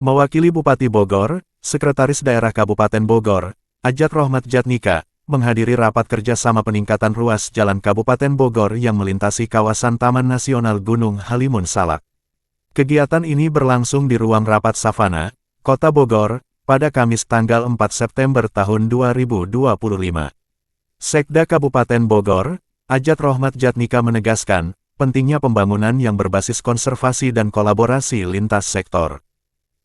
Mewakili Bupati Bogor, Sekretaris Daerah Kabupaten Bogor, Ajat Rohmat Jatnika, menghadiri rapat kerjasama peningkatan ruas jalan Kabupaten Bogor yang melintasi kawasan Taman Nasional Gunung Halimun Salak. Kegiatan ini berlangsung di ruang rapat Savana, Kota Bogor, pada Kamis tanggal 4 September tahun 2025. Sekda Kabupaten Bogor, Ajat Rohmat Jatnika menegaskan, pentingnya pembangunan yang berbasis konservasi dan kolaborasi lintas sektor.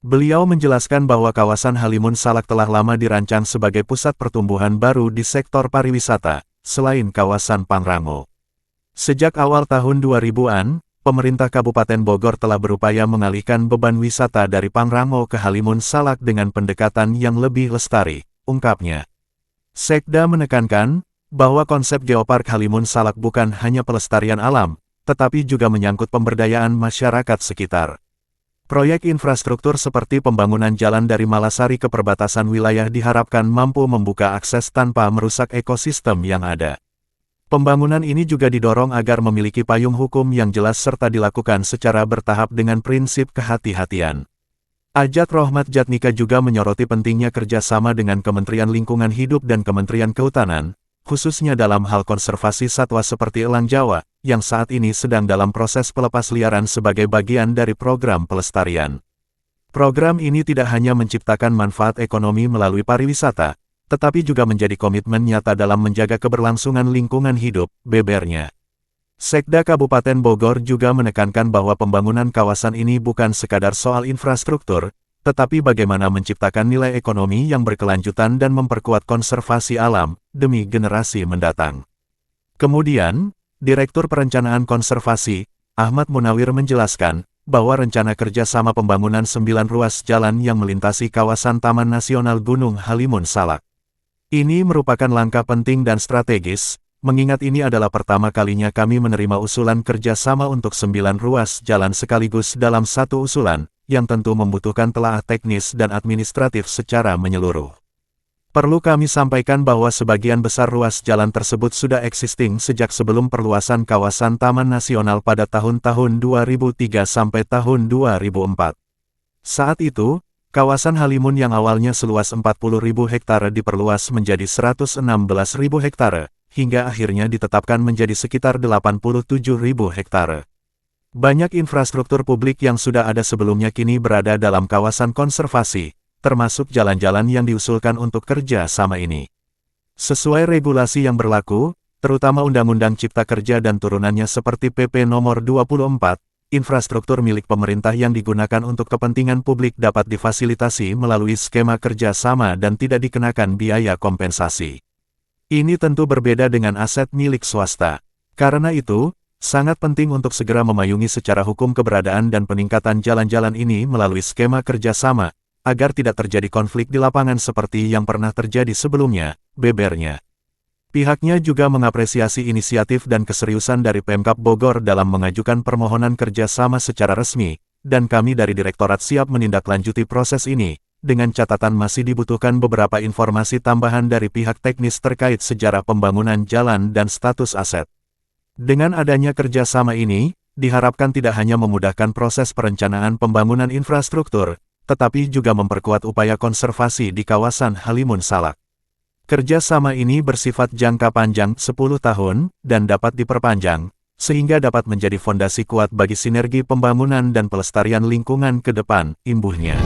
Beliau menjelaskan bahwa kawasan Halimun Salak telah lama dirancang sebagai pusat pertumbuhan baru di sektor pariwisata, selain kawasan Pangrango. Sejak awal tahun 2000-an, pemerintah Kabupaten Bogor telah berupaya mengalihkan beban wisata dari Pangrango ke Halimun Salak dengan pendekatan yang lebih lestari, ungkapnya. Sekda menekankan, bahwa konsep Geopark Halimun Salak bukan hanya pelestarian alam, tetapi juga menyangkut pemberdayaan masyarakat sekitar. Proyek infrastruktur seperti pembangunan jalan dari Malasari ke perbatasan wilayah diharapkan mampu membuka akses tanpa merusak ekosistem yang ada. Pembangunan ini juga didorong agar memiliki payung hukum yang jelas serta dilakukan secara bertahap dengan prinsip kehati-hatian. Ajat Rohmat Jatnika juga menyoroti pentingnya kerjasama dengan Kementerian Lingkungan Hidup dan Kementerian Kehutanan, khususnya dalam hal konservasi satwa seperti elang Jawa, yang saat ini sedang dalam proses pelepasliaran sebagai bagian dari program pelestarian. Program ini tidak hanya menciptakan manfaat ekonomi melalui pariwisata, tetapi juga menjadi komitmen nyata dalam menjaga keberlangsungan lingkungan hidup, bebernya. Sekda Kabupaten Bogor juga menekankan bahwa pembangunan kawasan ini bukan sekadar soal infrastruktur, tetapi bagaimana menciptakan nilai ekonomi yang berkelanjutan dan memperkuat konservasi alam, demi generasi mendatang. Kemudian, Direktur Perencanaan Konservasi, Ahmad Munawir menjelaskan, bahwa rencana kerjasama pembangunan 9 ruas jalan yang melintasi kawasan Taman Nasional Gunung Halimun Salak. Ini merupakan langkah penting dan strategis, mengingat ini adalah pertama kalinya kami menerima usulan kerjasama untuk 9 ruas jalan sekaligus dalam satu usulan, yang tentu membutuhkan telaah teknis dan administratif secara menyeluruh. Perlu kami sampaikan bahwa sebagian besar ruas jalan tersebut sudah existing sejak sebelum perluasan kawasan Taman Nasional pada tahun-tahun 2003 sampai tahun 2004. Saat itu, kawasan Halimun yang awalnya seluas 40.000 hektare diperluas menjadi 116.000 hektare, hingga akhirnya ditetapkan menjadi sekitar 87.000 hektare. Banyak infrastruktur publik yang sudah ada sebelumnya kini berada dalam kawasan konservasi, termasuk jalan-jalan yang diusulkan untuk kerja sama ini. Sesuai regulasi yang berlaku, terutama Undang-Undang Cipta Kerja dan turunannya seperti PP Nomor 24, infrastruktur milik pemerintah yang digunakan untuk kepentingan publik dapat difasilitasi melalui skema kerja sama dan tidak dikenakan biaya kompensasi. Ini tentu berbeda dengan aset milik swasta. Karena itu, sangat penting untuk segera memayungi secara hukum keberadaan dan peningkatan jalan-jalan ini melalui skema kerjasama, agar tidak terjadi konflik di lapangan seperti yang pernah terjadi sebelumnya, bebernya. Pihaknya juga mengapresiasi inisiatif dan keseriusan dari Pemkab Bogor dalam mengajukan permohonan kerjasama secara resmi, dan kami dari Direktorat siap menindaklanjuti proses ini, dengan catatan masih dibutuhkan beberapa informasi tambahan dari pihak teknis terkait sejarah pembangunan jalan dan status aset. Dengan adanya kerjasama ini, diharapkan tidak hanya memudahkan proses perencanaan pembangunan infrastruktur, tetapi juga memperkuat upaya konservasi di kawasan Halimun Salak. Kerjasama ini bersifat jangka panjang 10 tahun, dan dapat diperpanjang, sehingga dapat menjadi fondasi kuat bagi sinergi pembangunan dan pelestarian lingkungan ke depan, imbuhnya.